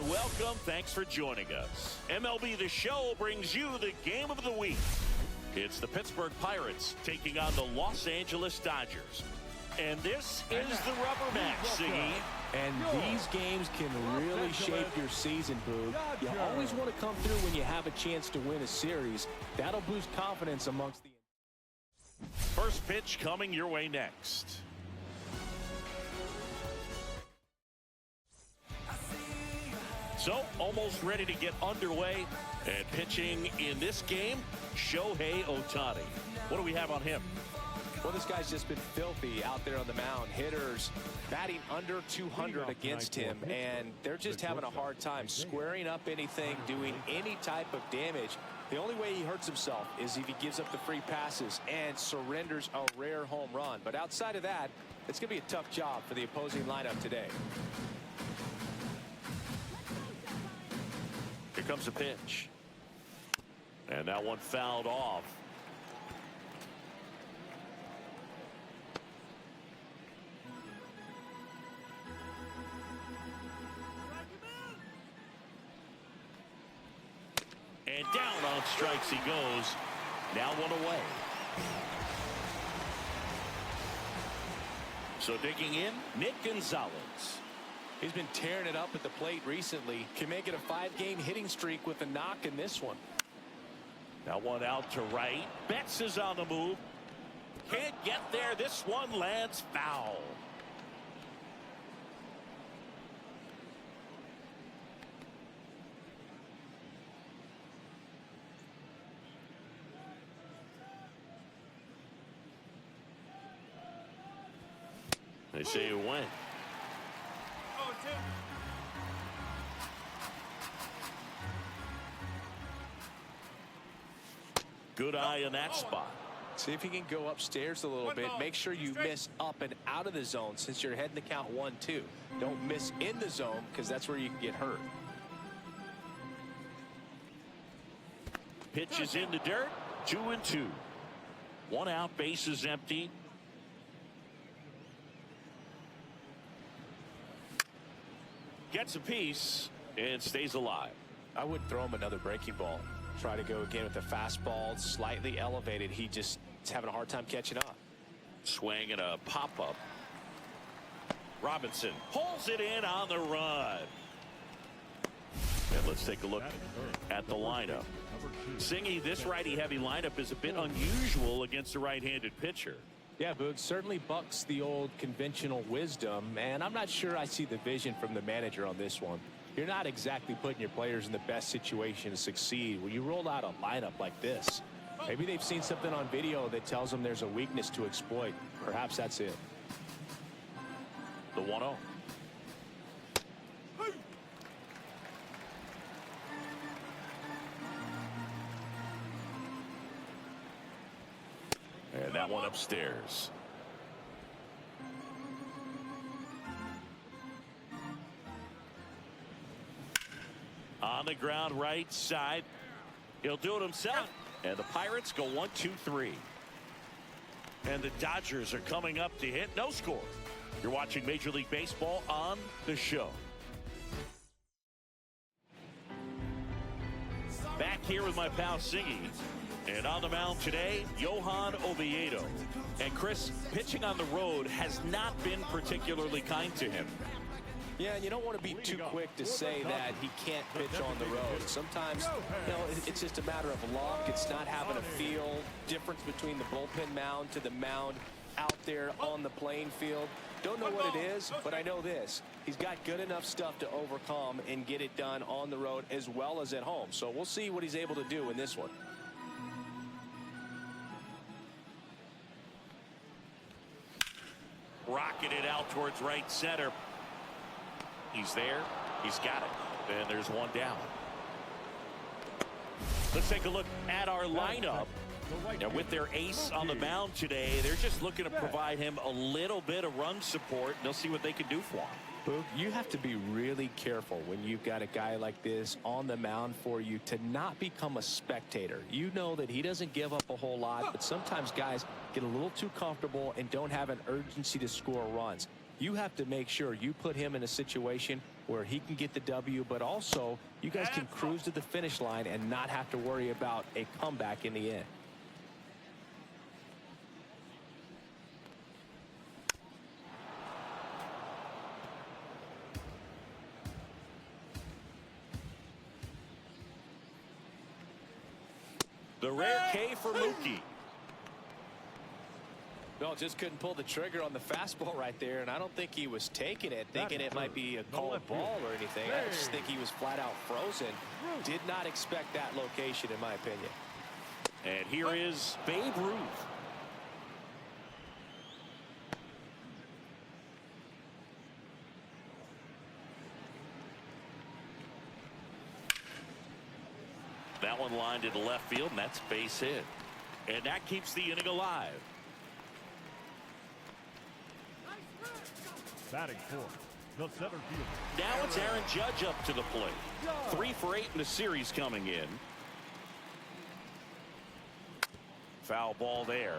and welcome. Thanks for joining us. MLB The Show brings you the game of the week. It's the Pittsburgh Pirates taking on the Los Angeles Dodgers. And this is the rubber match, Siggy. And these games can really shape your season, Boog. You always want to come through when you have a chance to win a series. That'll boost confidence amongst the... First pitch coming your way next. So, almost ready to get underway. And pitching in this game, Shohei Ohtani. What do we have on him? Well, this guy's just been filthy out there on the mound. Hitters batting under 200 against him, and they're just having a hard time squaring up anything, doing any type of damage. The only way he hurts himself is if he gives up the free passes and surrenders a rare home run. But outside of that, it's going to be a tough job for the opposing lineup today. Here comes a pitch. And that one fouled off. And down on strikes he goes. Now one away. So digging in, Nick Gonzalez. He's been tearing it up at the plate recently. Can make it a 5-game hitting streak with a knock in this one. Now one out to right. Betts is on the move. Can't get there. This one lands foul. They say it went. Good eye in that spot. See if you can go upstairs a little bit. Make sure you miss up and out of the zone since you're heading the count 1-2. Don't miss in the zone because that's where you can get hurt. Pitch is in the dirt. 2-2. One out, base is empty. Gets a piece and stays alive. I would throw him another breaking ball. Try to go again with the fastball, slightly elevated. He just is having a hard time catching up. Swing and a pop-up. Robinson pulls it in on the run. And let's take a look at the lineup. Singy, this righty-heavy lineup is a bit unusual against a right-handed pitcher. Yeah, Boog, certainly bucks the old conventional wisdom, and I'm not sure I see the vision from the manager on this one. You're not exactly putting your players in the best situation to succeed when you roll out a lineup like this. Maybe they've seen something on video that tells them there's a weakness to exploit. Perhaps that's it. The 1-0. And that one upstairs. On the ground right side. He'll do it himself. And the Pirates go 1-2-3. And the Dodgers are coming up to hit. No score. You're watching Major League Baseball on The Show. Back here with my pal Singy. And on the mound today, Johan Oviedo. And Chris, pitching on the road has not been particularly kind to him. Yeah, and you don't want to be too quick to say that he can't pitch on the road. Sometimes, you know, it's just a matter of luck. It's not having a feel. Difference between the bullpen mound to the mound out there on the playing field. Don't know what it is, but I know this. He's got good enough stuff to overcome and get it done on the road as well as at home. So we'll see what he's able to do in this one. Rocking it out towards right center. He's there. He's got it. And there's one down. Let's take a look at our lineup. Now, with their ace on the mound today, they're just looking to provide him a little bit of run support. And they'll see what they can do for him. Boog, you have to be really careful when you've got a guy like this on the mound for you to not become a spectator. You know that he doesn't give up a whole lot, but sometimes guys get a little too comfortable and don't have an urgency to score runs. You have to make sure you put him in a situation where he can get the W, but also you guys can cruise to the finish line and not have to worry about a comeback in the end. The rare K for Mookie. No, just couldn't pull the trigger on the fastball right there, and I don't think he was taking it, thinking it might be a called ball or anything. I just think he was flat out frozen. Did not expect that location, in my opinion. And here is Babe Ruth. That one lined into left field, and that's base hit. And that keeps the inning alive. Batting fourth, the center fielder. Now it's Aaron Judge up to the plate. 3 for 8 in the series coming in. Foul ball there.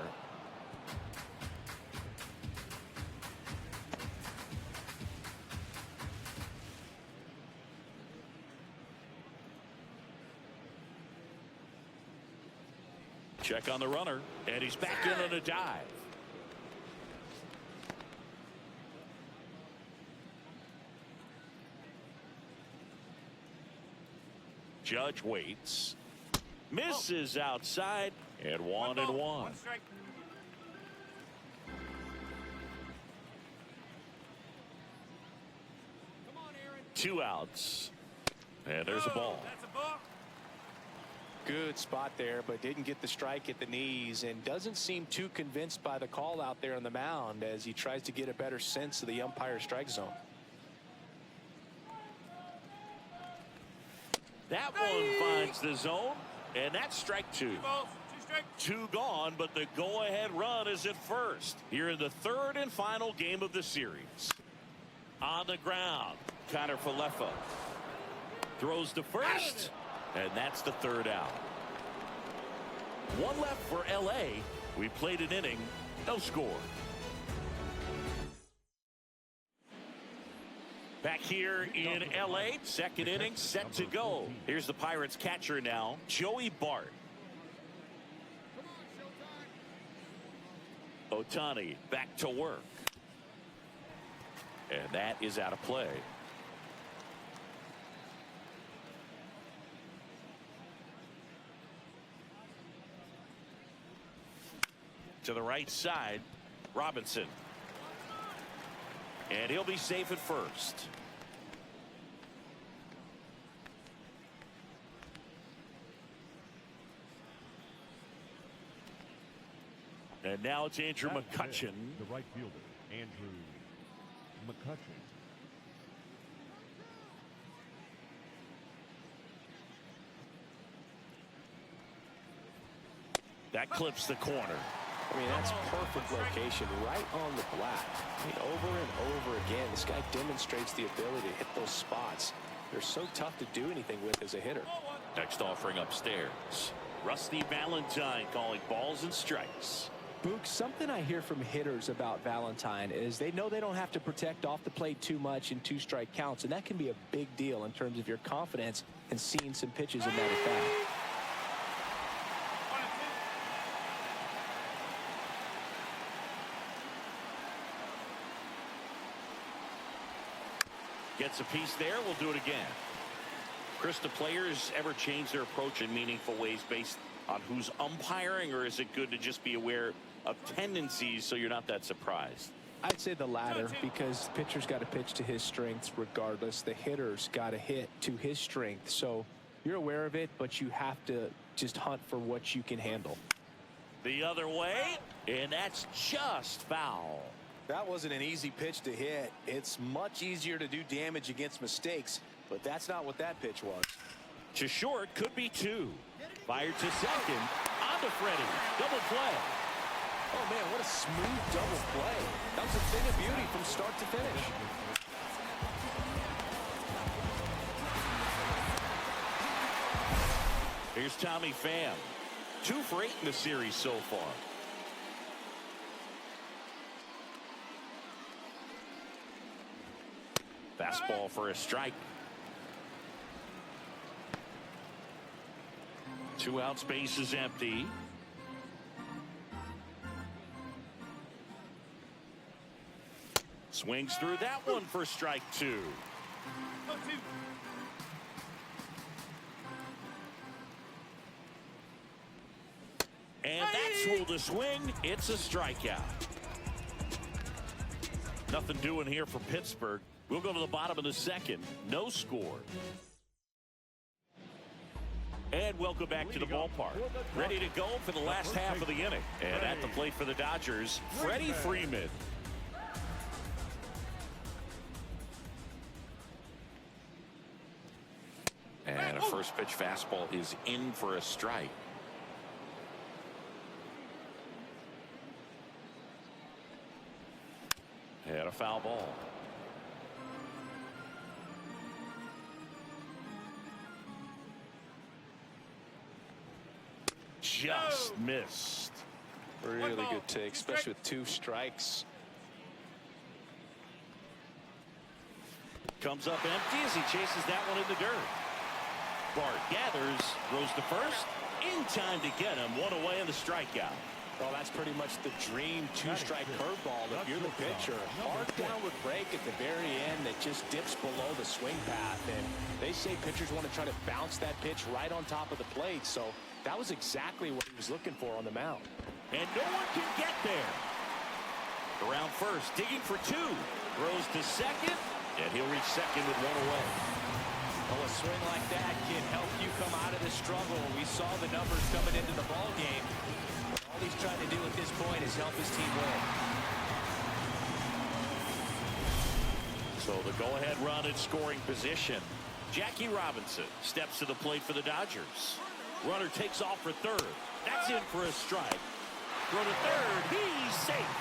Check on the runner, and he's back in on a dive. Judge waits, misses outside, and 1-1. 2 outs, and there's a ball. Good spot there, but didn't get the strike at the knees, and doesn't seem too convinced by the call out there on the mound as he tries to get a better sense of the umpire's strike zone. That one finds the zone, and that's strike 2. 2 gone, but the go-ahead run is at first. Here in the 3rd and final game of the series. On the ground, Connor Falefa throws to first, and that's the 3rd out. 1 left for LA. We played an inning, no score. Back here in LA, 2nd inning set to go. Here's the Pirates catcher now, Joey Bart. Ohtani back to work. And that is out of play. To the right side, Robinson. And he'll be safe at first. And now it's Andrew McCutchen. The right fielder, Andrew McCutchen. That clips the corner. I mean, that's perfect location right on the black. I mean, over and over again, this guy demonstrates the ability to hit those spots. They're so tough to do anything with as a hitter. Next offering upstairs, Rusty Valentine calling balls and strikes. Boog, something I hear from hitters about Valentine is they know they don't have to protect off the plate too much in 2-strike counts, and that can be a big deal in terms of your confidence and seeing some pitches in that at bat. Gets a piece there. We'll do it again. Chris, do players ever change their approach in meaningful ways based on who's umpiring, or is it good to just be aware of tendencies so you're not that surprised? I'd say the latter, because the pitcher's got to pitch to his strengths regardless. The hitter's got to hit to his strength. So you're aware of it, but you have to just hunt for what you can handle. The other way, and that's just foul. That wasn't an easy pitch to hit. It's much easier to do damage against mistakes, but that's not what that pitch was. To short, could be 2. Fired to second, on to Freddie. Double play. Oh, man, what a smooth double play. That was a thing of beauty from start to finish. Here's Tommy Pham. 2 for 8 in the series so far. Fastball for a strike. 2 outs, base is empty. Swings through that one for strike 2. And that's ruled a swing. It's a strikeout. Nothing doing here for Pittsburgh. We'll go to the bottom of the second. No score. And welcome back to the ballpark. Ready to go for the last half of the inning. And at the plate for the Dodgers, Freddie Freeman. And a first pitch fastball is in for a strike. And a foul ball. Just missed. Really good take, especially with 2 strikes. Comes up empty as he chases that one in the dirt. Bart gathers, throws to first, in time to get him. 1 away in the strikeout. Well, that's pretty much the dream 2-strike curveball. If you're the pitcher, hard downward break at the very end that just dips below the swing path. And they say pitchers want to try to bounce that pitch right on top of the plate. So that was exactly what he was looking for on the mound. And no one can get there. Around first, digging for 2. Throws to second, and he'll reach second with 1 away. Well, a swing like that can help you come out of the struggle. We saw the numbers coming into the ball game. All he's trying to do at this point is help his team win. So the go-ahead run in scoring position. Jackie Robinson steps to the plate for the Dodgers. Runner takes off for third. That's in for a strike. Throw to third. He's safe.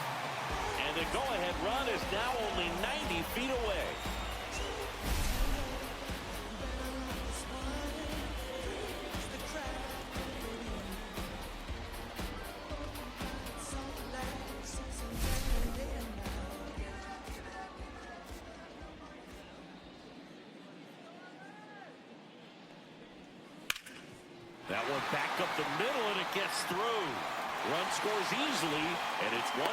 And the go-ahead run is now only 90 feet away. That one back up the middle, and it gets through. Run scores easily, and it's 1-0.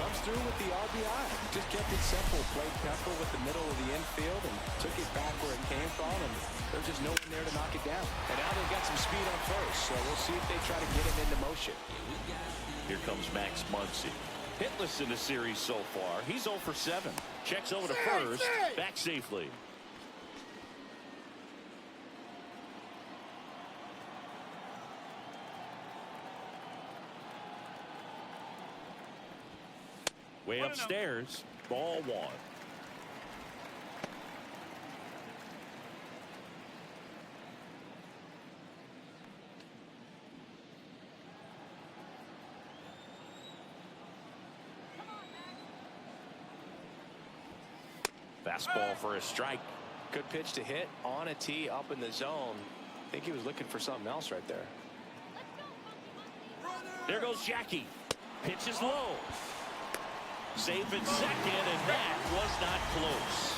Comes through with the RBI. Just kept it simple. Played Pepper with the middle of the infield and took it back where it came from, and there's just no one there to knock it down. And now they've got some speed on first, so we'll see if they try to get him into motion. Here comes Max Muncy. Hitless in the series so far. He's 0 for 7. Checks over to first. Back safely. Way upstairs. Ball 1. Fastball for a strike. Good pitch to hit on a tee up in the zone. I think he was looking for something else right there. There goes Jackie. Pitch is low. Safe at second, and that was not close.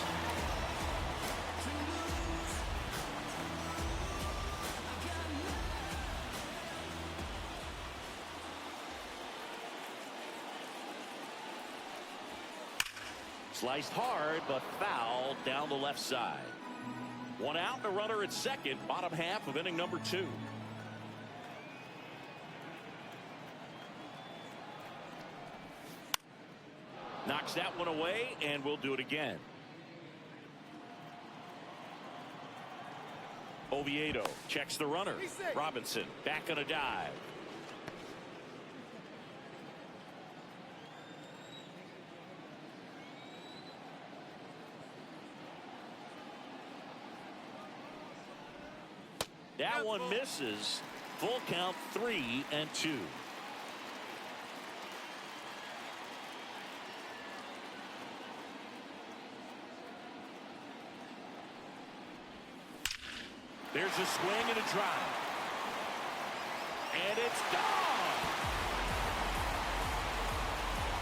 Sliced hard, but foul down the left side. 1 out and a runner at second, bottom half of inning number 2. Knocks that one away, and we'll do it again. Oviedo checks the runner. Robinson back on a dive. That one misses. Full count, 3-2. There's a swing and a drive. And it's gone.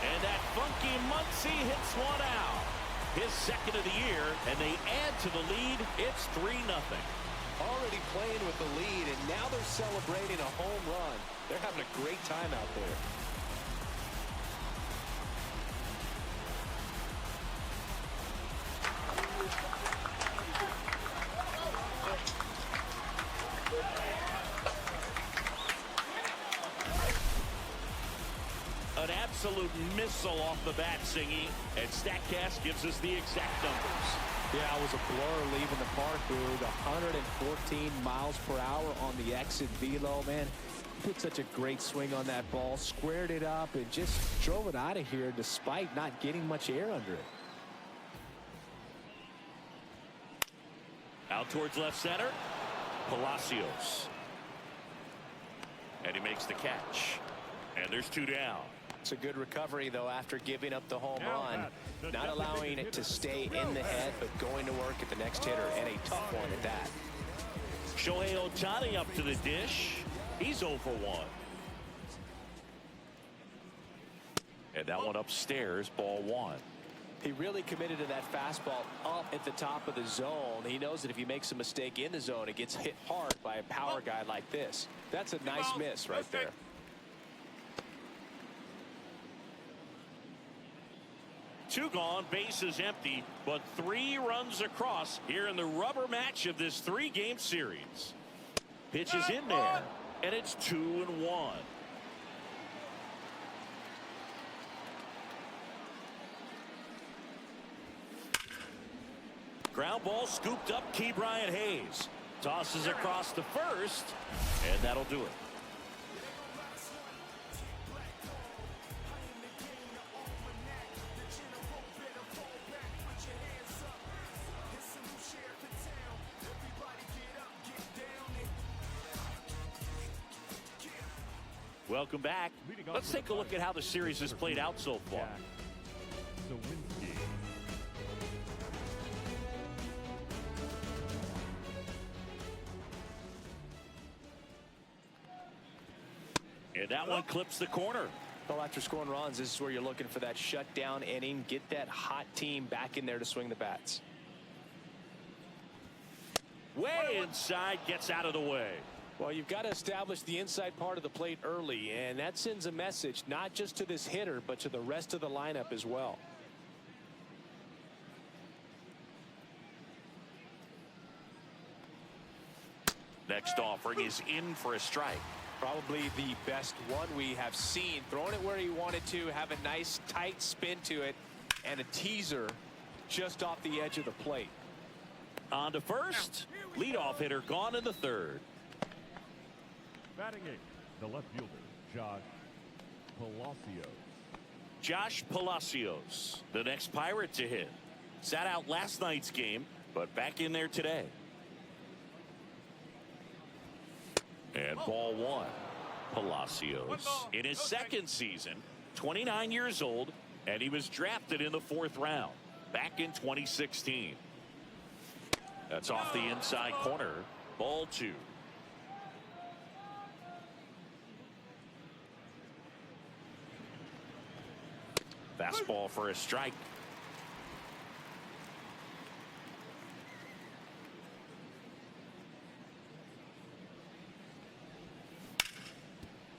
And that funky Muncy hits one out. His second of the year, and they add to the lead. It's 3-0. Already playing with the lead, and now they're celebrating a home run. They're having a great time out there. An absolute missile off the bat, Singy, and StatCast gives us the exact numbers. Yeah, it was a blur leaving the park, dude. 114 miles per hour on the exit velo, man. Put such a great swing on that ball, squared it up, and just drove it out of here despite not getting much air under it. Out towards left center, Palacios. And he makes the catch. And there's 2 down. It's a good recovery, though, after giving up the home run. Not allowing it to stay in the head, but going to work at the next hitter, and a tough one at that. Shohei Ohtani up to the dish. He's 0 for 1. And that one upstairs, ball 1. He really committed to that fastball up at the top of the zone. He knows that if he makes a mistake in the zone, it gets hit hard by a power guy like this. That's a nice miss right there. 2 gone, bases empty, but 3 runs across here in the rubber match of this 3-game series. Pitch is in there, and it's 2-1. Ground ball scooped up, Ke'Bryan Hayes. Tosses across to first, and that'll do it. Welcome back. Let's take a look at how the series has played out so far. And that one clips the corner. Well, after scoring runs, this is where you're looking for that shutdown inning. Get that hot team back in there to swing the bats. Way inside, gets out of the way. Well, you've got to establish the inside part of the plate early, and that sends a message not just to this hitter, but to the rest of the lineup as well. Next offering is in for a strike. Probably the best one we have seen. Throwing it where he wanted to, have a nice tight spin to it, and a teaser just off the edge of the plate. On to first. Leadoff hitter gone in the 3rd. Batting 8, the left fielder, Josh Palacios. Josh Palacios, the next Pirate to hit. Sat out last night's game, but back in there today. And ball 1. Palacios in his 2nd season, 29 years old, and he was drafted in the 4th round back in 2016. That's off the inside corner. Ball 2. Fastball for a strike.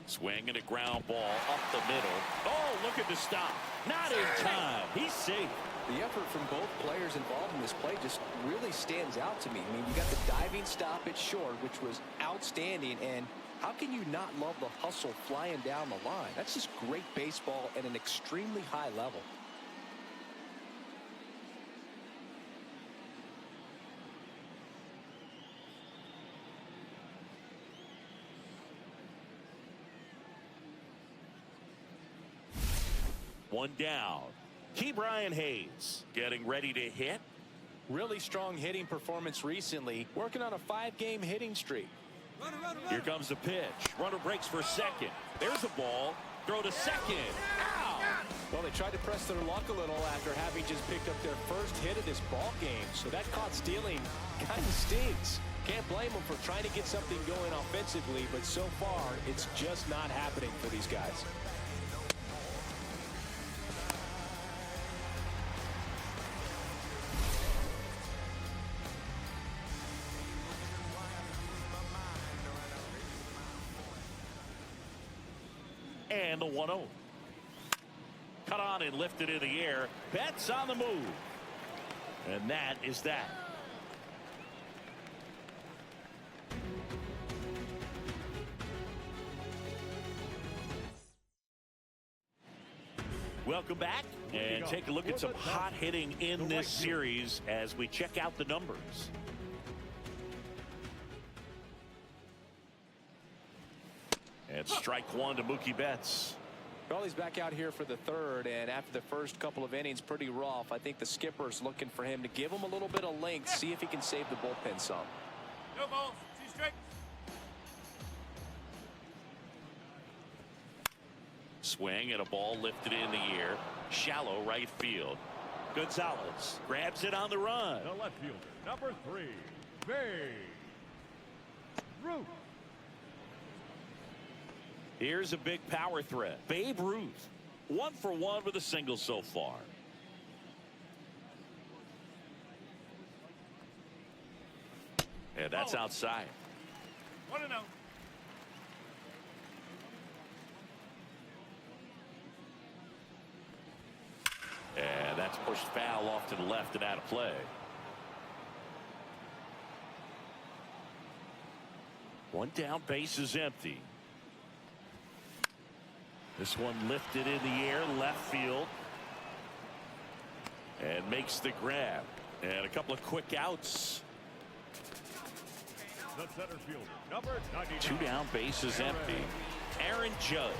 Swing and a ground ball up the middle. Oh, look at the stop. Not in time. He's safe. The effort from both players involved in this play just really stands out to me. I mean, you got the diving stop at short, which was outstanding, and how can you not love the hustle flying down the line? That's just great baseball at an extremely high level. One down. Ke'Bryan Hayes getting ready to hit. Really strong hitting performance recently, working on a 5-game hitting streak. Here comes the pitch. Runner breaks for second. There's a ball. Throw to second. Ow! Well, they tried to press their luck a little after having just picked up their first hit of this ball game. So that caught stealing kind of stinks. Can't blame them for trying to get something going offensively, but so far it's just not happening for these guys. And the 1-0. Cut on and lifted in the air. Betts on the move. And that is that. Welcome back and take a look at some hot hitting in this series as we check out the numbers. And strike one to Mookie Betts. Well, he's back out here for the third, and after the first couple of innings, pretty rough. I think the skipper's looking for him to give him a little bit of length, see if he can save the bullpen some. No balls, 2 strikes. Swing and a ball lifted in the air. Shallow right field. Gonzalez grabs it on the run. The left fielder, number 3, Babe Ruth. Here's a big power threat. Babe Ruth, 1 for 1 with a single so far. And that's outside. 1-0. And that's pushed foul off to the left and out of play. One down, base is empty. This one lifted in the air, left field. And makes the grab. And a couple of quick outs. The center fielder, number 99. 2 down, base is empty. Aaron Judge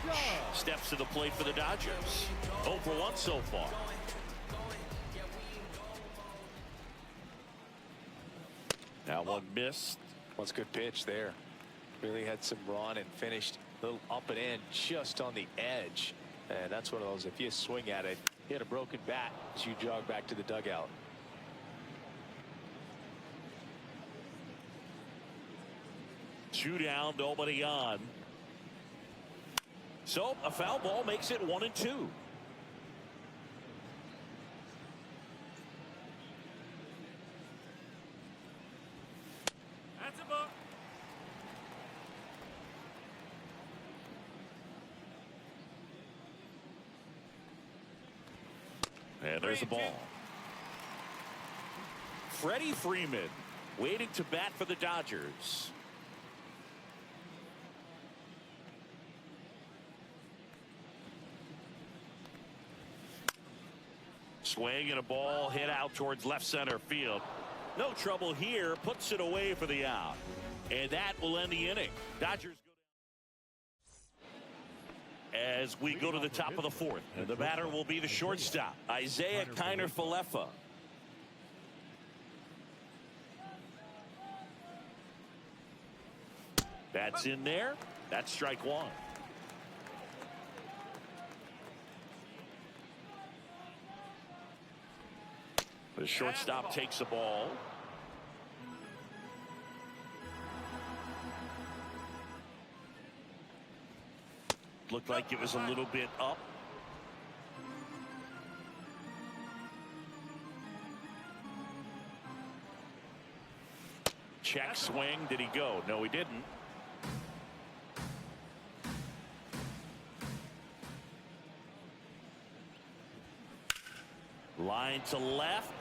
steps to the plate for the Dodgers. 0 for 1 so far. Now one missed. That's a good pitch there. Really had some run and finished a little up and in just on the edge. And that's one of those, if you swing at it, you had a broken bat as you jog back to the dugout. Two down, nobody on. So a foul ball makes it 1-2. That's a ball. And there's the ball. Freddie Freeman waiting to bat for the Dodgers. Swing and a ball hit out towards left center field. No trouble here, puts it away for the out. And that will end the inning. Dodgers go down. As we go to the top of the 4th, and the batter will be the shortstop, Isaiah Kiner-Falefa. That's in there. That's strike one. The shortstop takes the ball. Looked like it was a little bit up. Check swing. Did he go? No, he didn't. Line to left.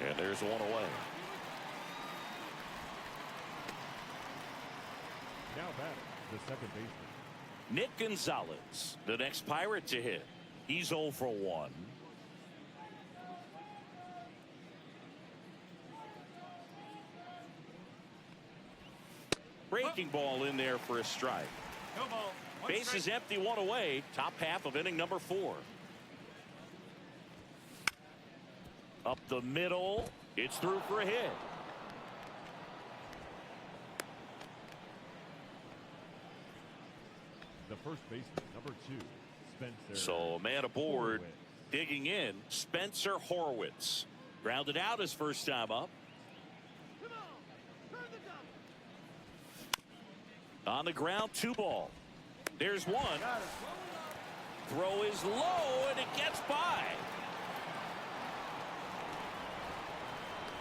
And there's one away. Now batting, the second baseman. Nick Gonzalez, the next Pirate to hit. He's 0 for 1. Breaking ball in there for a strike. No ball. Base is empty, 1 away. Top half of inning number 4. Up the middle. It's through for a hit. The first baseman, number 2, Spencer. So a man aboard, Horwitz. digging in, Spencer Horwitz. Grounded out his first time up. On the ground, 2 ball. There's one. Throw is low, and it gets by.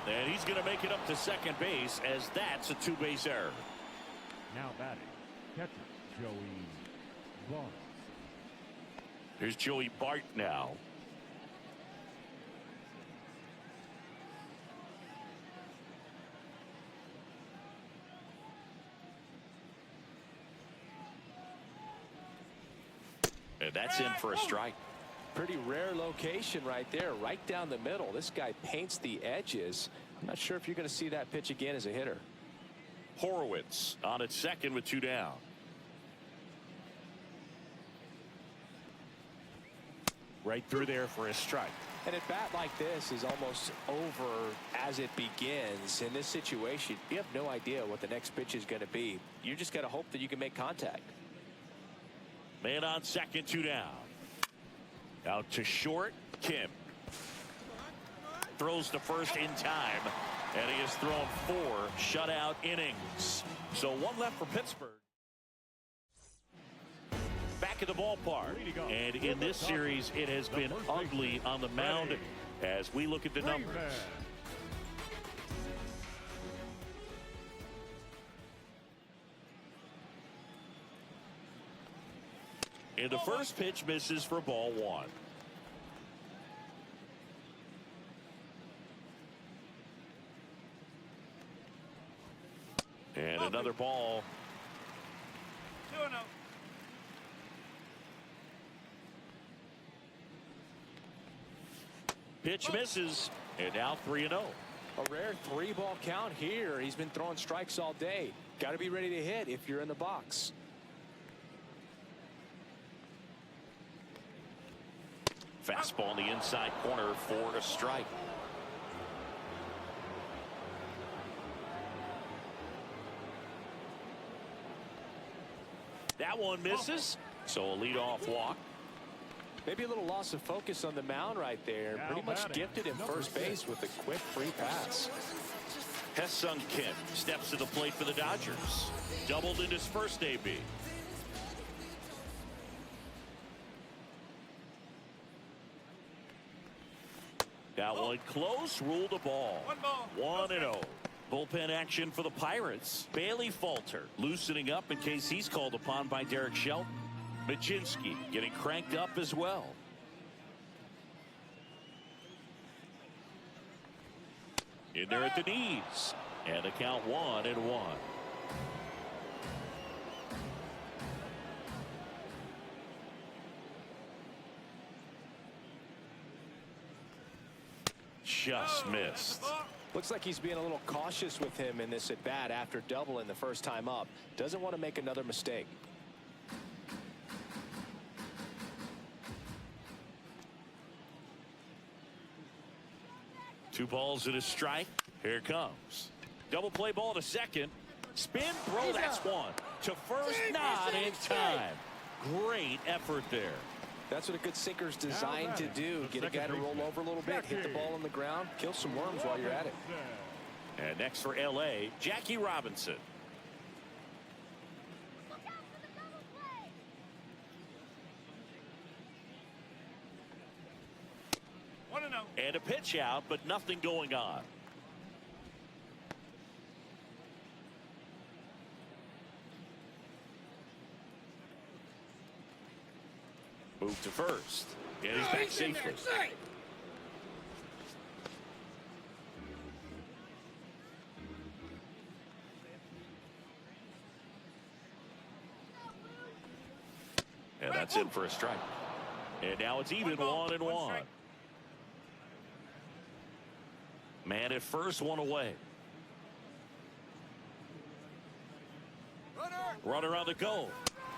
And he's going to make it up to second base, as that's a 2-base error. Now batting, catcher Joey Ball. Here's Joey Bart now. And that's in for a strike. Pretty rare location right there, right down the middle. This guy paints the edges. I'm not sure if you're going to see that pitch again as a hitter. Horowitz on at second with 2 down. Right through there for a strike. And a bat like this is almost over as it begins. In this situation, you have no idea what the next pitch is going to be. You just got to hope that you can make contact. Man on second, 2 down. Out to short, Kim. Throws to first in time, and he has thrown 4 shutout innings. So 1 left for Pittsburgh. Back at the ballpark, and in this series, it has been ugly on the mound as we look at the numbers. And the first pitch misses for ball 1. And another ball. 2-0. Pitch misses, and now 3-0. A rare 3-ball count here. He's been throwing strikes all day. Got to be ready to hit if you're in the box. Fastball in the inside corner for a strike. That one misses, so a leadoff walk. Maybe a little loss of focus on the mound right there. Pretty much gifted in first base with a quick free pass. Ha-Seong Kim steps to the plate for the Dodgers. Doubled in his first AB. That one close, ruled the ball. 1-0. Bullpen action for the Pirates. Bailey Falter loosening up in case he's called upon by Derek Shelton. Majinski getting cranked up as well. In there at the knees. And the count 1-1. Just missed. Looks like he's being a little cautious with him in this at bat after doubling the first time up. Doesn't want to make another mistake. Two balls and a strike. Here it comes. Double play ball to second. Spin throw. That's one. To first, not in time. Great effort there. That's what a good sinker's designed to do. Get a guy to roll over a little bit, hit the ball on the ground, kill some worms while you're at it. And next for LA, Jackie Robinson. And a pitch out, but nothing going on. Move to first. And he's back safely. And that's in for a strike. And now it's even 1-1. Man at first, one away. Runner on the go.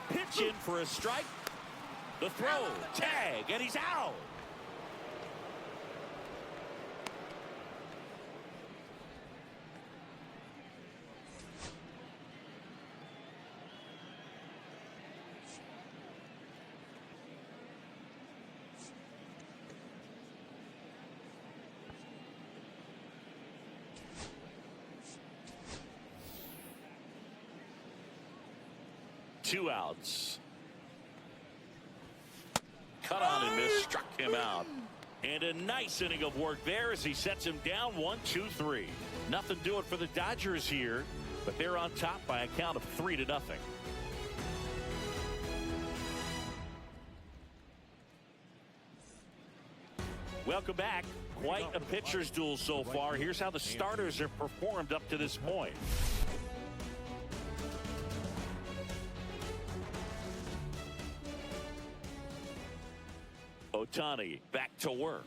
Pitch in for a strike. The throw, tag, and he's out. Two outs. Cut on and miss, struck him out. And a nice inning of work there as he sets him down 1-2-3. Nothing doing for the Dodgers here, but they're on top by a count of 3-0. Welcome back. Quite a pitcher's duel so far. Here's how the starters have performed up to this point. Ohtani back to work.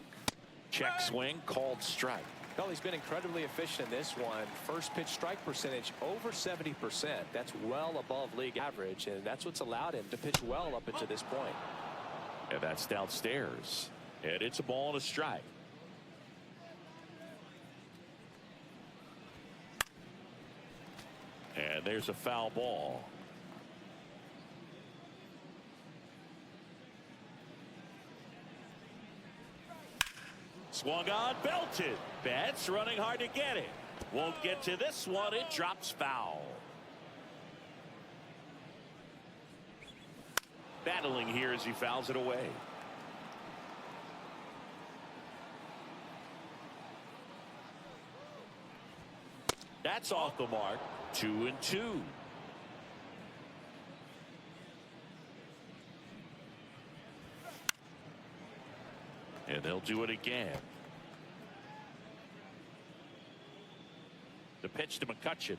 Check swing, called strike. Well, he's been incredibly efficient in this one. First pitch strike percentage over 70%. That's well above league average, and that's what's allowed him to pitch well up until this point. And that's downstairs. And it's a ball and a strike. And there's a foul ball. Swung on, belted. Betts running hard to get it. Won't get to this one. It drops foul. Battling here as he fouls it away. That's off the mark. 2-2. And they'll do it again. The pitch to McCutcheon.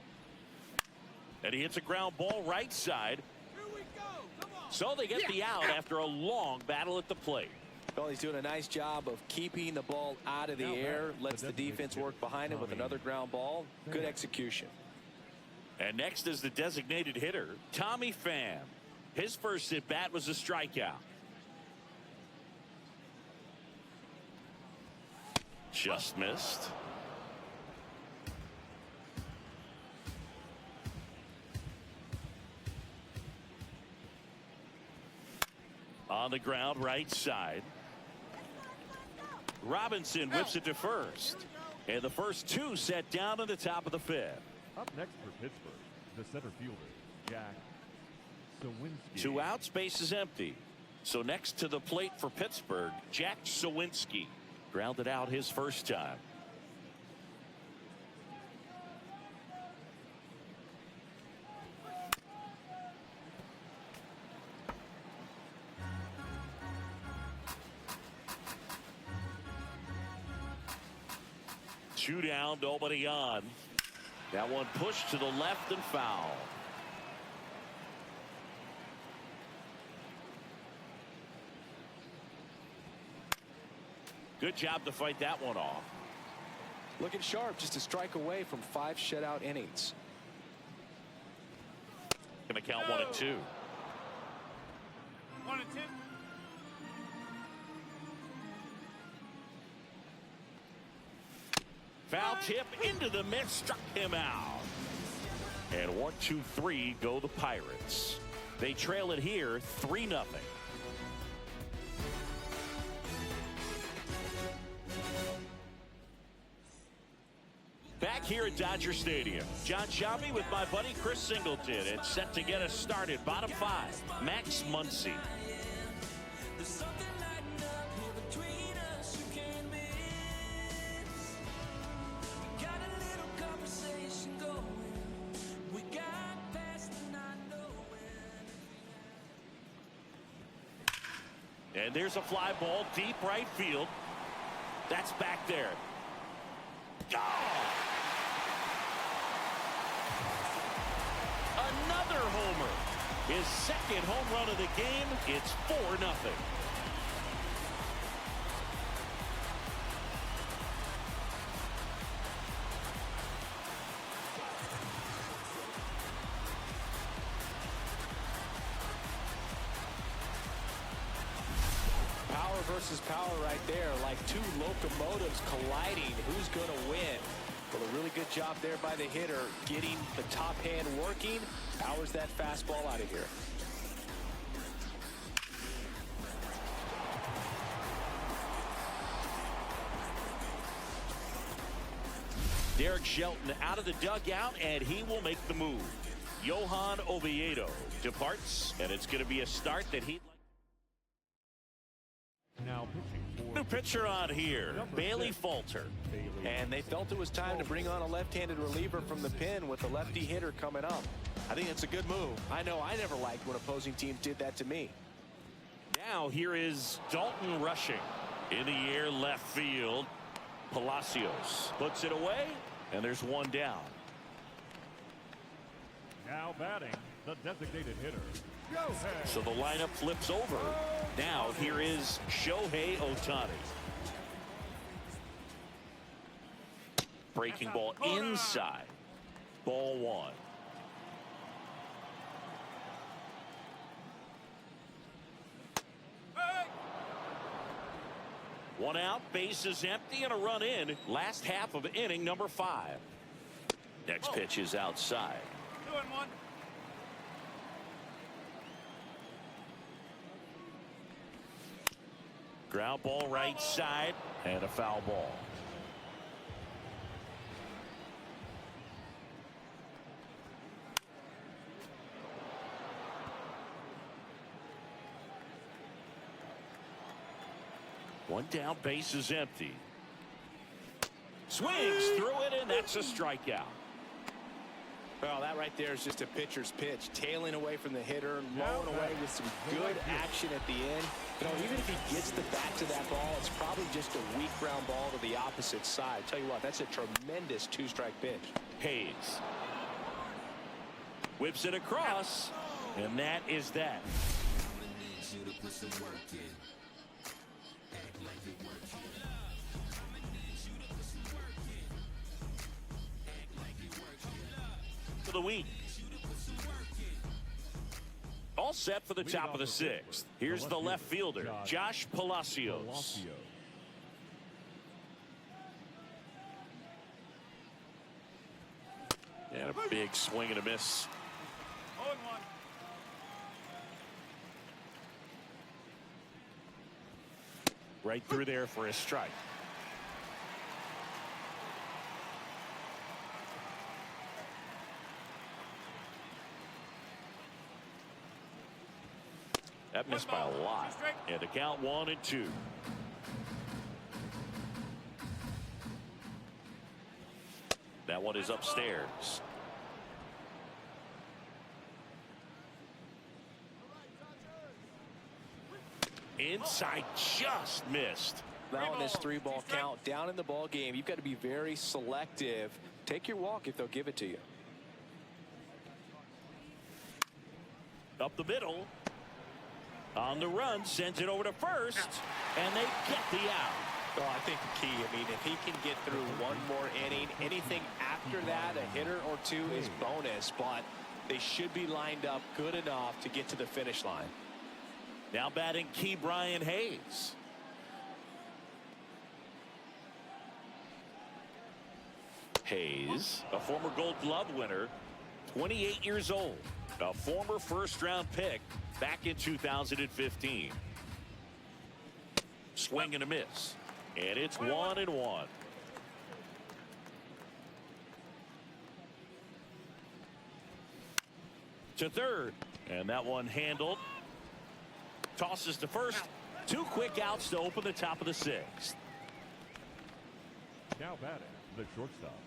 And he hits a ground ball right side. Here we go. Come on. So they get the out after a long battle at the plate. Well, he's doing a nice job of keeping the ball out of the air. Lets the defense work behind him with another ground ball. Good execution. And next is the designated hitter, Tommy Pham. His first at bat was a strikeout. Just missed. On the ground, right side. Robinson whips it to first. And the first two set down in the top of the fifth. Up next for Pittsburgh, the center fielder, Jack Sawinski. 2 outs, base is empty. So next to the plate for Pittsburgh, Jack Sawinski. Grounded out his first time. Two down, nobody on. That one pushed to the left and foul. Good job to fight that one off. Looking sharp, just a strike away from 5 shutout innings. Gonna count 1-2. 1-10. Foul tip into the mid, struck him out. And 1-2-3 go the Pirates. They trail it here 3-0. Back here at Dodger Stadium, John Shabby with my buddy Chris Singleton. It's set to get us started. Bottom 5, Max Muncy. And there's a fly ball deep right field. That's back there. Oh! Another homer. His second home run of the game. It's 4-0. Power versus power right there, like two locomotives colliding. Who's going to win? Well, a really good job there by the hitter, getting the top hand working. Powers that fastball out of here. Derek Shelton out of the dugout, and he will make the move. Johan Oviedo departs, and it's going to be a start that he'd like. Now pitching for New pitcher on here, Bailey Falter. And they felt it was time to bring on a left-handed reliever from the pen with a lefty hitter coming up. I think it's a good move. I know I never liked when opposing teams did that to me. Now here is Dalton rushing. In the air, left field. Palacios puts it away, and there's one down. Now batting, the designated hitter, Shohei. So the lineup flips over. Now here is Shohei Ohtani. Breaking ball inside. Ball one. One out, bases empty, and a run in. Last half of inning number 5. Next pitch is outside. 2-1. Ground ball right side, and a foul ball. One down, base is empty. Swings through it, and that's a strikeout. Well, that right there is just a pitcher's pitch, tailing away from the hitter, blowing away with some good action at the end. You know, even if he gets the bat to that ball, it's probably just a weak ground ball to the opposite side. Tell you what, that's a tremendous two-strike pitch. Hayes whips it across, and that is that. For the week. All set for the top of the 6th. Here's the left fielder, Josh Palacios. And a big swing and a miss. 0-1. Right through there for a strike. That missed by a lot. And to count 1 and 2. That one is upstairs. Inside, just missed. Now in this 3-ball count, down in the ball game, you've got to be very selective. Take your walk if they'll give it to you. Up the middle. On the run, sends it over to first, and they get the out. Well, I think the key, I mean, if he can get through one more inning, anything after that, a hitter or two is bonus, but they should be lined up good enough to get to the finish line. Now batting Ke'Bryan Hayes. Hayes, a former Gold Glove winner, 28 years old, a former first-round pick back in 2015. Swing and a miss, and it's 1-1. To third, and that one handled. Tosses to first. 2 quick outs to open the top of the 6th. Now batting, the shortstop.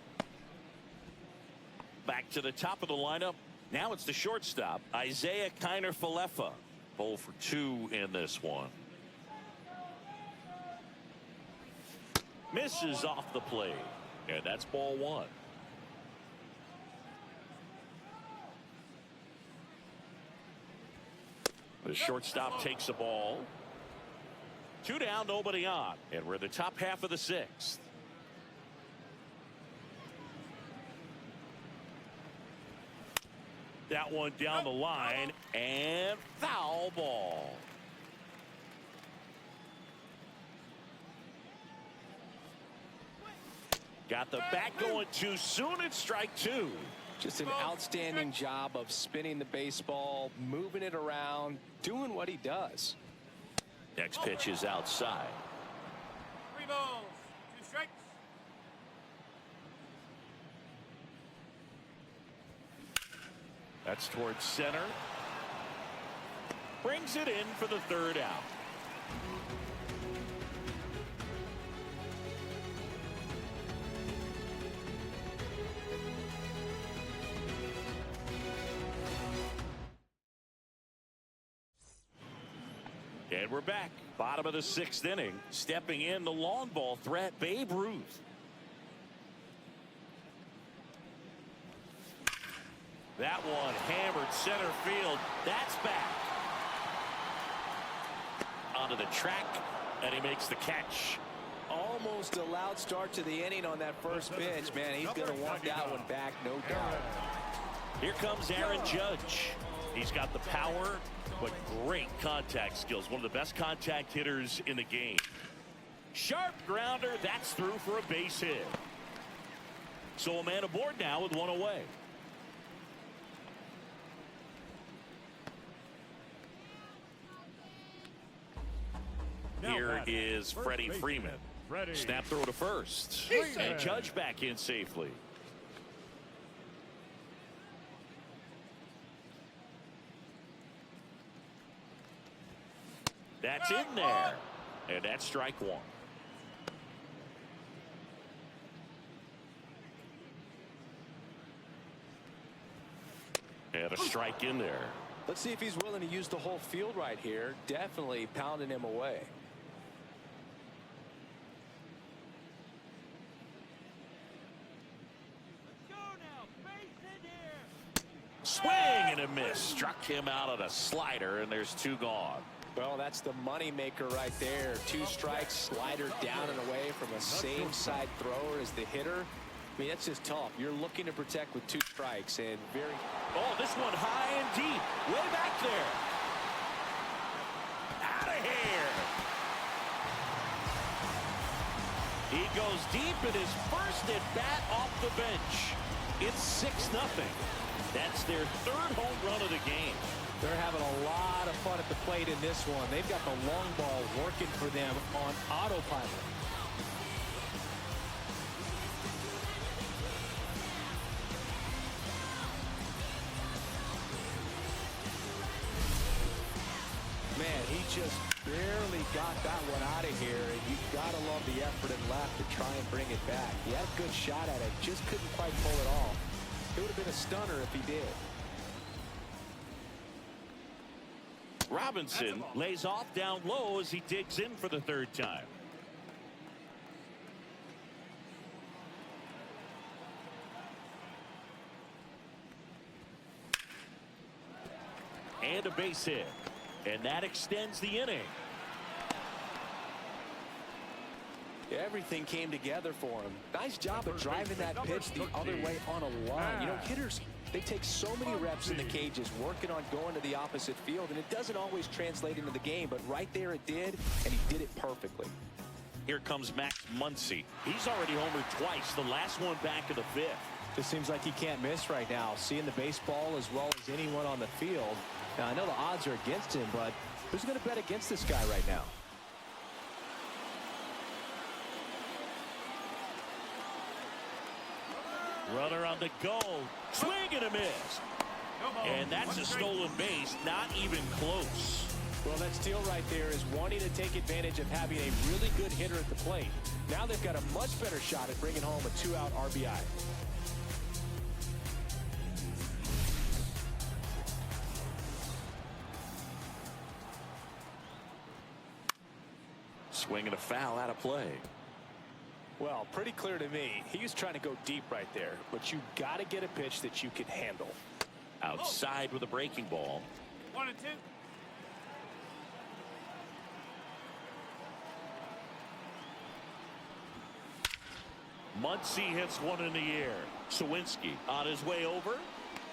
Back to the top of the lineup. Now it's the shortstop, Isaiah Kiner-Falefa. 0 for 2 in this one. Misses off the plate, and that's ball 1. The shortstop takes the ball. 2 down, nobody on, and we're in the top half of the 6th. That one down the line, and foul ball. Got the bat going too soon. It's strike 2. Just an outstanding job of spinning the baseball, moving it around, doing what he does. Next pitch is outside. 3 balls, 2 strikes. That's towards center. Brings it in for the 3rd out. And we're back. Bottom of the 6th inning. Stepping in the long ball threat, Babe Ruth. That one hammered center field. That's back. Onto the track, and he makes the catch. Almost a loud start to the inning on that first pitch. Man, he's going to want that one back, no doubt. Here comes Aaron Judge. He's got the power, but great contact skills. One of the best contact hitters in the game. Sharp grounder. That's through for a base hit. So a man aboard now with one away. Here is Freddie Freeman. Snap throw to first. And Judge back in safely. That's in there. And that's strike one. And a strike in there. Let's see if he's willing to use the whole field right here. Definitely pounding him away. Swing and a miss. Struck him out on a slider, and there's 2 gone. Well, that's the money maker right there. 2 strikes, slider down and away from a same side thrower as the hitter. I mean, that's just tough. You're looking to protect with 2 strikes and very. Oh, this one high and deep, way back there. Out of here. He goes deep in his first at bat off the bench. It's 6-0. That's their 3rd home run of the game. They're having a lot of fun at the plate in this one. They've got the long ball working for them on autopilot. Man, he just barely got that one out of here, and you've got to love the effort and left to try and bring it back. He had a good shot at it, just couldn't quite pull it off. It would have been a stunner if he did. Robinson lays off down low as he digs in for the 3rd time. And a base hit. And that extends the inning. Everything came together for him. Nice job of driving that pitch the other way on a line. You know, hitters, they take so many reps in the cages working on going to the opposite field, and it doesn't always translate into the game, but right there it did, and he did it perfectly. Here comes Max Muncy. He's already homered twice, the last one back in the 5th. Just seems like he can't miss right now, seeing the baseball as well as anyone on the field. Now, I know the odds are against him, but who's going to bet against this guy right now? Runner on the go. Swing and a miss. And that's a stolen base, not even close. Well, that steal right there is wanting to take advantage of having a really good hitter at the plate. Now they've got a much better shot at bringing home a 2-out RBI. Swing and a foul out of play. Well, pretty clear to me. He was trying to go deep right there, but you got to get a pitch that you can handle. Outside with a breaking ball. 1 and 2. Muncy hits one in the air. Sawinski on his way over,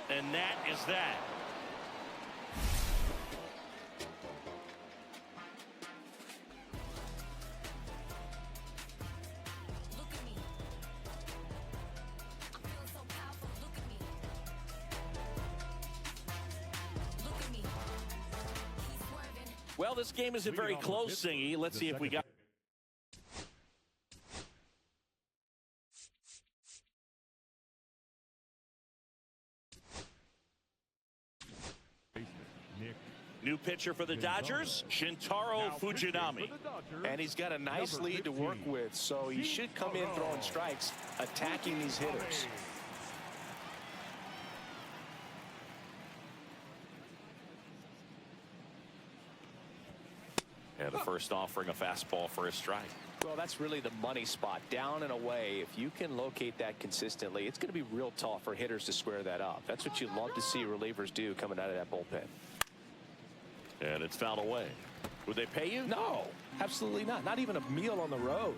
and that is that. Well, this game isn't very close, Singy. Let's see if we got. New pitcher for the Dodgers, Shintaro Fujinami. And he's got a nice lead to work with, so he should come in throwing strikes, attacking these hitters. And the first offering a fastball for a strike. Well, that's really the money spot. Down and away. If you can locate that consistently, it's going to be real tough for hitters to square that up. That's what you love to see relievers do coming out of that bullpen. And it's fouled away. Would they pay you? No, absolutely not. Not even a meal on the road.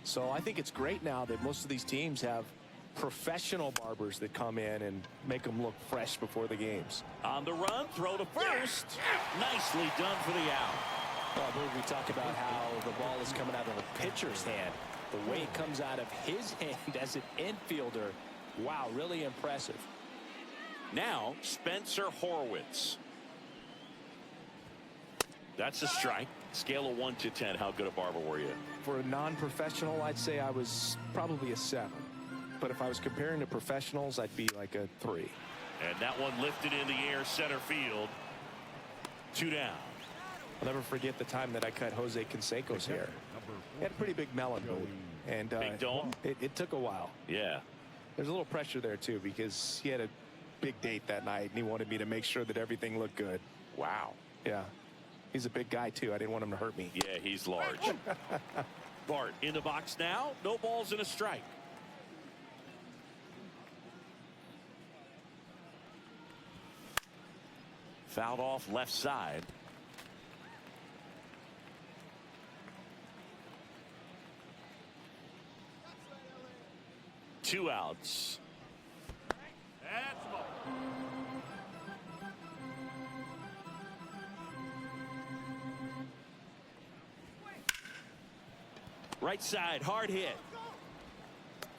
So I think it's great now that most of these teams have professional barbers that come in and make them look fresh before the games. On the run, throw to first. Nicely done for the out. Well, I believe we talk about how the ball is coming out of the pitcher's hand. The way it comes out of his hand as an infielder. Wow, really impressive. Now, Spencer Horwitz. That's a strike. Scale of 1 to 10. How good a barber were you? For a non-professional, I'd say I was probably a 7. But if I was comparing to professionals, I'd be like a 3. And that one lifted in the air, center field. 2 down. I'll never forget the time that I cut Jose Canseco's hair. He had a pretty big melon mood, and Big dome? it took a while. Yeah. There's a little pressure there too, because he had a big date that night and he wanted me to make sure that everything looked good. Wow. Yeah, he's a big guy too. I didn't want him to hurt me. Yeah, he's large. Bart in the box now. No balls and a strike. Fouled off left side. Two outs. That's ball. Right side, hard hit.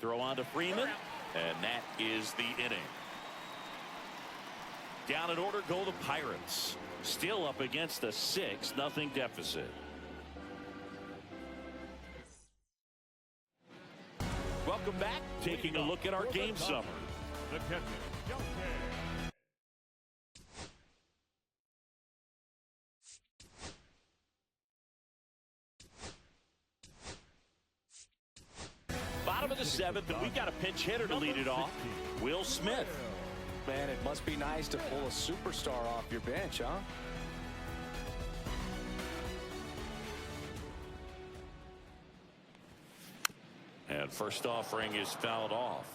Throw on to Freeman, and that is the inning. Down in order go the Pirates. Still up against a 6-0 deficit. Welcome back. Taking a look at our game summary. The catcher, Youngkin. Bottom of the 7th, and we've got a pinch hitter to lead it off. Will Smith. Man, it must be nice to pull a superstar off your bench, huh? And first offering is fouled off.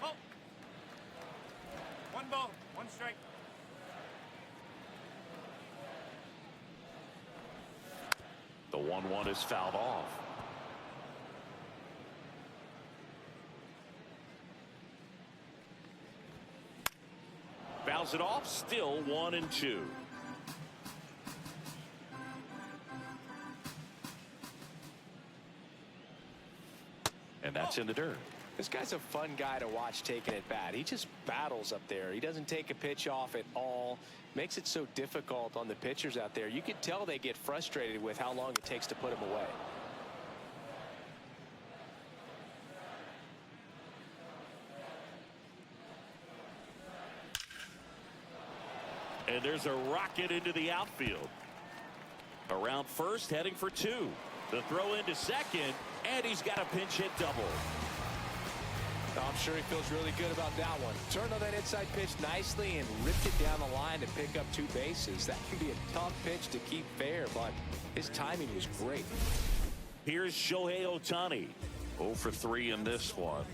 Oh. 1 ball, 1 strike. The 1-1 is fouled off. Fouls it off, still 1-2. And that's in the dirt. This guy's a fun guy to watch taking at bat. He just battles up there. He doesn't take a pitch off at all. Makes it so difficult on the pitchers out there. You can tell they get frustrated with how long it takes to put him away. And there's a rocket into the outfield. Around first, heading for 2. The throw into second, and he's got a pinch hit double. I'm sure he feels really good about that one. Turned on that inside pitch nicely and ripped it down the line to pick up 2 bases. That can be a tough pitch to keep fair, but his timing was great. Here's Shohei Ohtani. 0 for 3 in this one.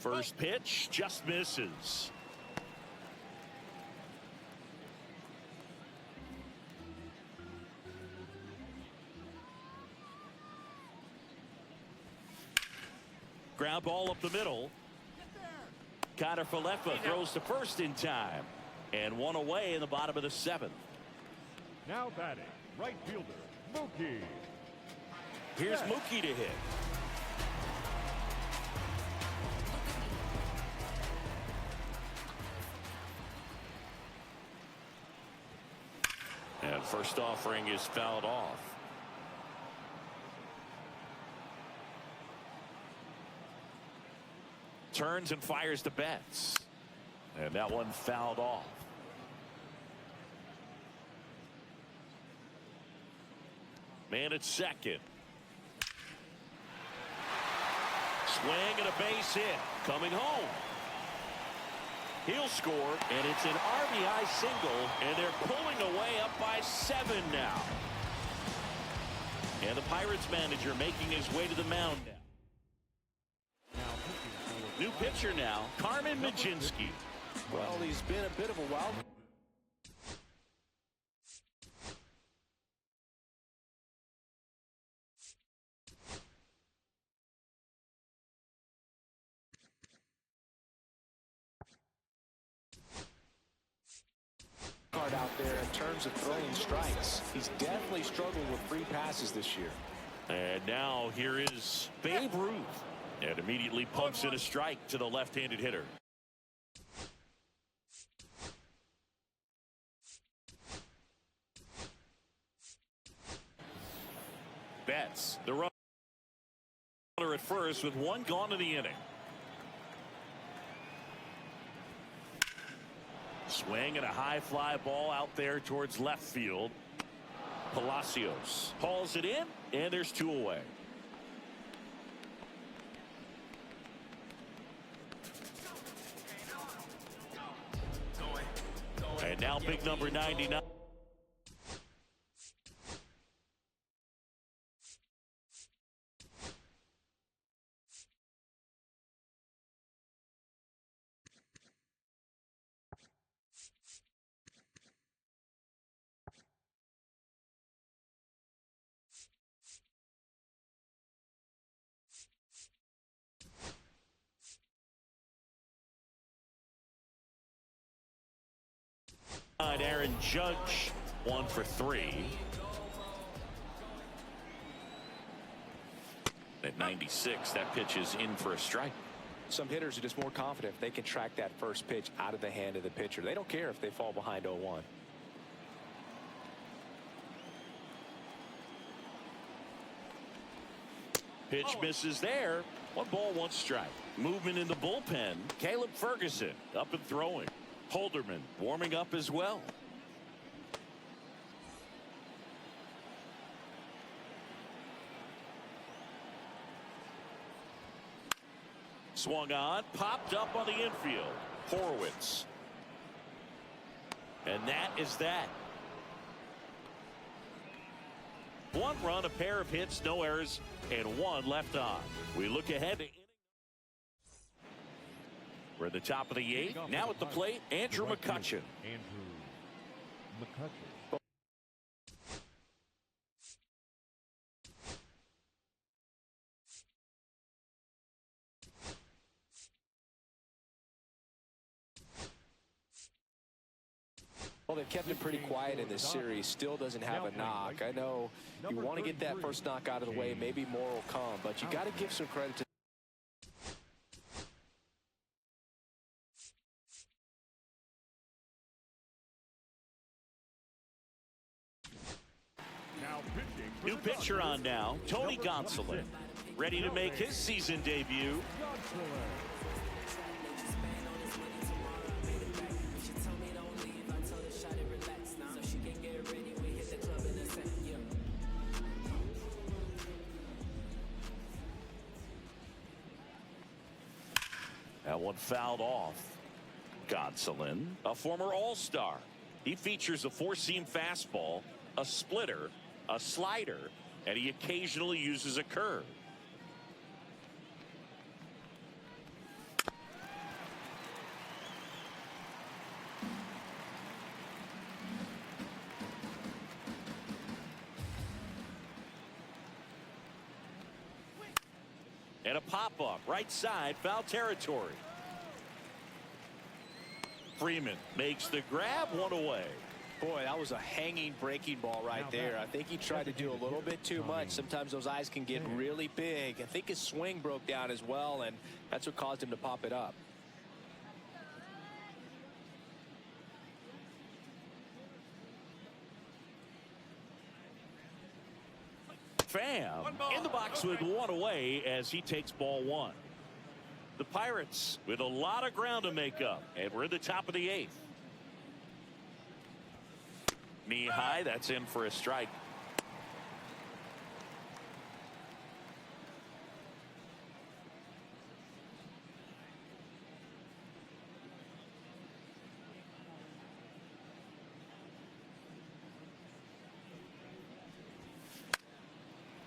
First pitch just misses. Ground ball up the middle. Connor Falefa throws to first in time. And 1 away in the bottom of the 7th. Now batting, right fielder, Mookie. Here's Mookie to hit. And first offering is fouled off. Turns and fires to Betts. And that one fouled off. Man at second. swing and a base hit. Coming home. He'll score, and it's an RBI single, and they're pulling away up by 7 now. And the Pirates manager making his way to the mound now. New pitcher now, Carmen Mlodzinski. Well, he's been a bit of a wild card out there in terms of throwing strikes. He's definitely struggled with free passes this year. And now here is Babe Ruth. And immediately pumps in a strike to the left-handed hitter. Betts, the runner at first with 1 gone in the inning. Swing and a high fly ball out there towards left field. Palacios hauls it in, and there's 2 away. And now big number 99. Aaron Judge 1 for 3. At 96, that pitch is in for a strike. Some hitters are just more confident if they can track that first pitch out of the hand of the pitcher. They don't care if they fall behind 0-1. Pitch misses there. 1 ball, 1 strike. Movement in the bullpen. Caleb Ferguson up and throwing. Holderman warming up as well. Swung on, popped up on the infield. Horowitz. And that is that. 1 run, a pair of hits, no errors, and 1 left on. We look ahead to inning. We're at the top of the 8th. Now at the plate, Andrew McCutchen. Well, they've kept him pretty quiet in this series. Still doesn't have a knock. I know you want to get that first knock out of the way. Maybe more will come, but you got to give some credit to new pitcher on now, Tony Gonsolin, ready to make his season debut. That one fouled off. Gonsolin, a former All-Star. He features a 4-seam fastball, a splitter, a slider, and he occasionally uses a curve. And a pop-up, right side, foul territory. Freeman makes the grab, 1 away. Boy, that was a hanging breaking ball right there. I think he tried to do a little bit too much. Sometimes those eyes can get really big. I think his swing broke down as well, and that's what caused him to pop it up. Pham in the box with 1 away as he takes ball 1. The Pirates with a lot of ground to make up, and we're in the top of the 8th. Knee high, that's in for a strike.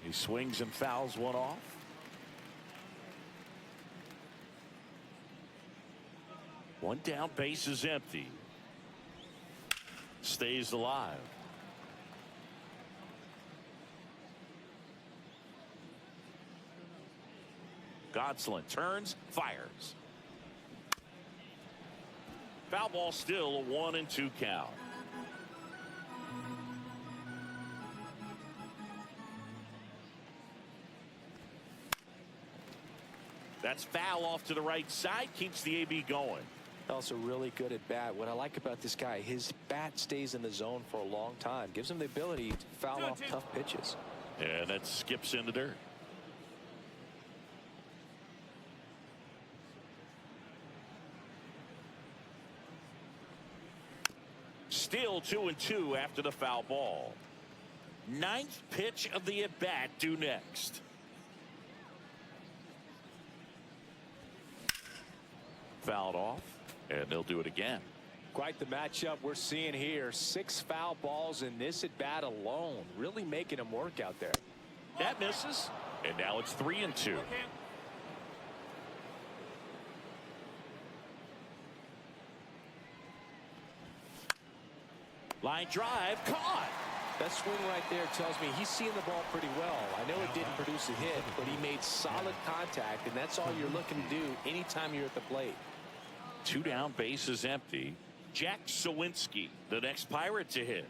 He swings and fouls one off. One down, base is empty. Stays alive. Gonsolin turns, fires. Foul ball, still a 1-2 count. That's foul off to the right side, keeps the AB going. Also really good at bat. What I like about this guy, his bat stays in the zone for a long time. Gives him the ability to foul off tough pitches. And that skips in the dirt. Still 2-2 after the foul ball. Ninth pitch of the at-bat due next. Fouled off, and they'll do it again. Quite the matchup we're seeing here. 6 foul balls in this at-bat alone. Really making him work out there. That misses, and now it's 3-2. Line drive, caught. That swing right there tells me he's seeing the ball pretty well. I know it didn't produce a hit, but he made solid contact, and that's all you're looking to do anytime you're at the plate. 2 down, base is empty. Jack Sawinski, the next Pirate to hit.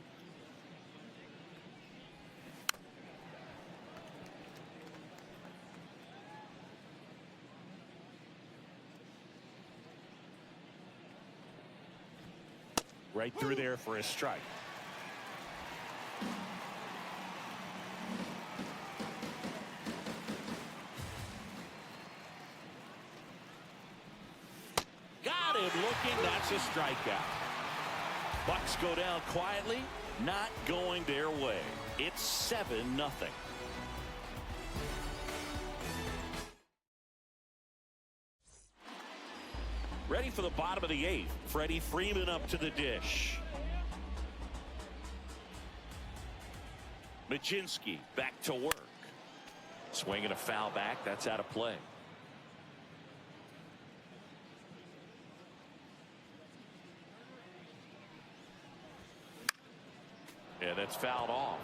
Right through there for a strike. Got him looking. That's a strikeout. Bucks go down quietly, not going their way. It's 7-0. Ready for the bottom of the 8th. Freddie Freeman up to the dish. Majinski back to work. Swinging a foul back. That's out of play. And that's fouled off.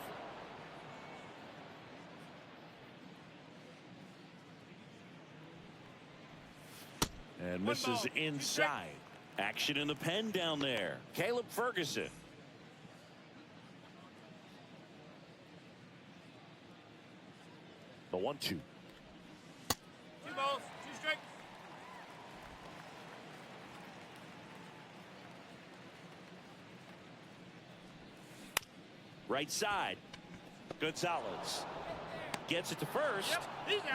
And misses inside. Action in the pen down there. Caleb Ferguson. The 1-2. 2 balls, 2 strikes. Right side. Gonzalez gets it to first.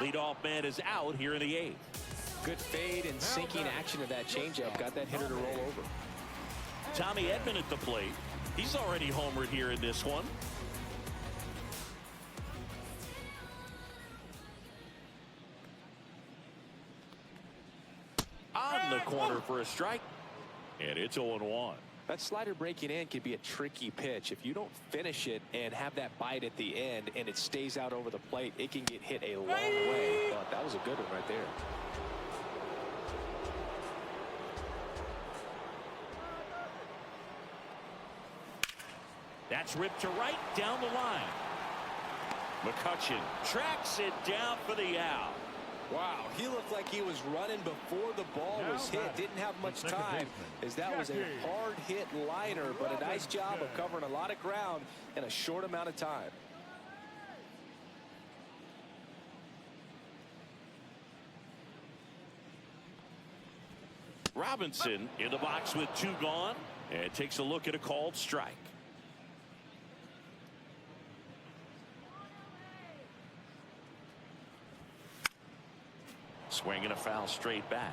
Leadoff man is out here in the 8th. Good fade and sinking action of that changeup. Got that hitter to roll over. Tommy Edman at the plate. He's already homered here in this one. On the corner for a strike. And it's 0-1. That slider breaking in can be a tricky pitch. If you don't finish it and have that bite at the end and it stays out over the plate, it can get hit a long way. But that was a good one right there. That's ripped to right down the line. McCutchen tracks it down for the out. Wow, he looked like he was running before the ball was hit. Didn't have much time, as that was a hard hit liner, but a nice job of covering a lot of ground in a short amount of time. Robinson in the box with 2 gone, and takes a look at a called strike. Swinging a foul straight back.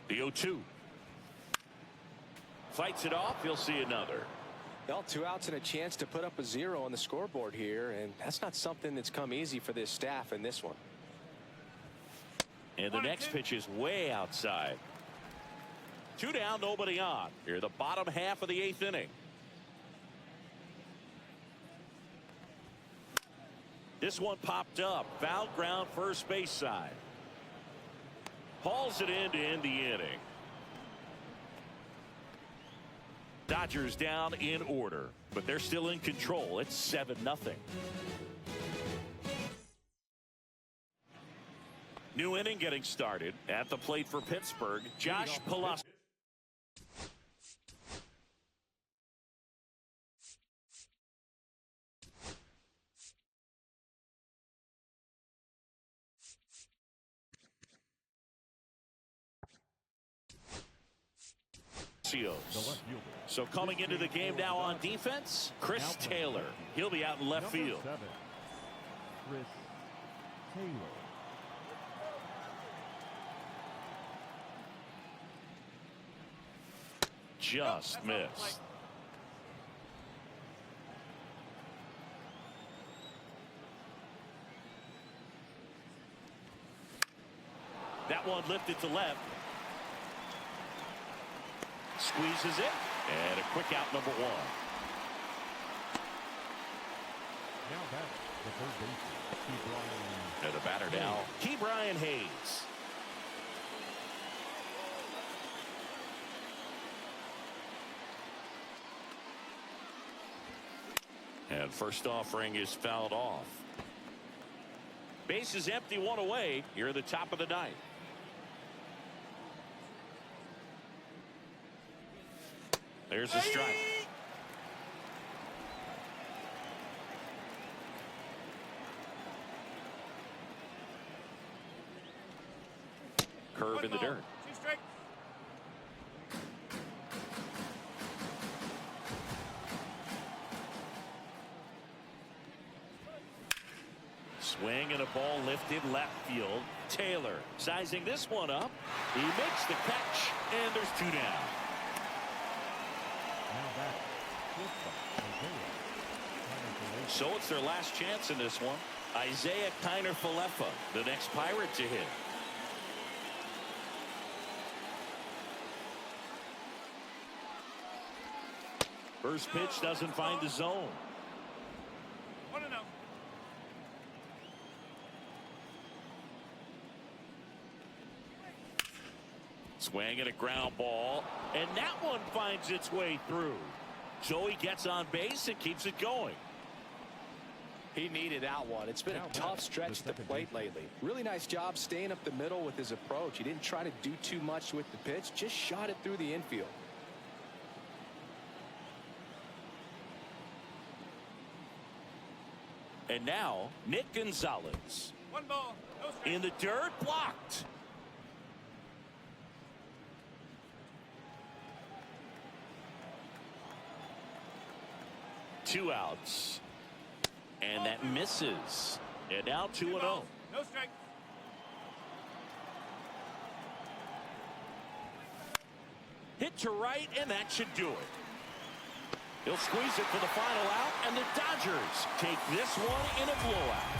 The 0-2. Fights it off. He'll see another. Well, 2 outs and a chance to put up a 0 on the scoreboard here, and that's not something that's come easy for this staff in this one. And the next pitch is way outside. 2 down, nobody on. Here, the bottom half of the 8th inning. This one popped up. Foul ground, first base side. Hauls it in to end the inning. Dodgers down in order, but they're still in control. It's 7-0. New inning getting started. At the plate for Pittsburgh, Josh Palacios. So coming into the game now on defense, Chris Taylor. He'll be out in left field. Chris Taylor. Just missed. That one lifted to left. Squeezes it, and a quick out, number 1. Now back the third baseman, And the batter now, Ke'Bryan Hayes. And first offering is fouled off. Base is empty, 1 away. Here at the top of the 9th. There's a strike. Curve in the dirt. 2 strikes. Swing and a ball lifted left field. Taylor sizing this one up. He makes the catch, and there's 2 down. So it's their last chance in this one. Isaiah Kiner-Falefa, the next Pirate to hit. First pitch doesn't find the zone. 1-0. Swing and a ground ball, and that one finds its way through. So he gets on base and keeps it going. He needed that one. It's been a tough stretch at the plate lately. Really nice job staying up the middle with his approach. He didn't try to do too much with the pitch, just shot it through the infield. And now, Nick Gonzalez. 1 ball, no strikes. In the dirt, blocked. Two outs. And that misses. And now 2-0. No strike. Hit to right, and that should do it. He'll squeeze it for the final out, and the Dodgers take this one in a blowout.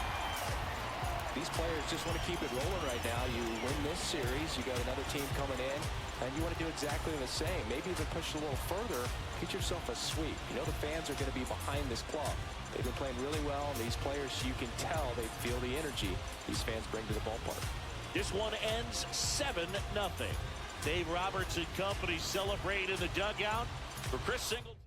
These players just want to keep it rolling right now. You win this series, you got another team coming in, and you want to do exactly the same. Maybe even push a little further, get yourself a sweep. You know the fans are going to be behind this club. They've been playing really well, and these players, you can tell they feel the energy these fans bring to the ballpark. This one ends 7-0. Dave Roberts and company celebrate in the dugout. For Chris Singleton.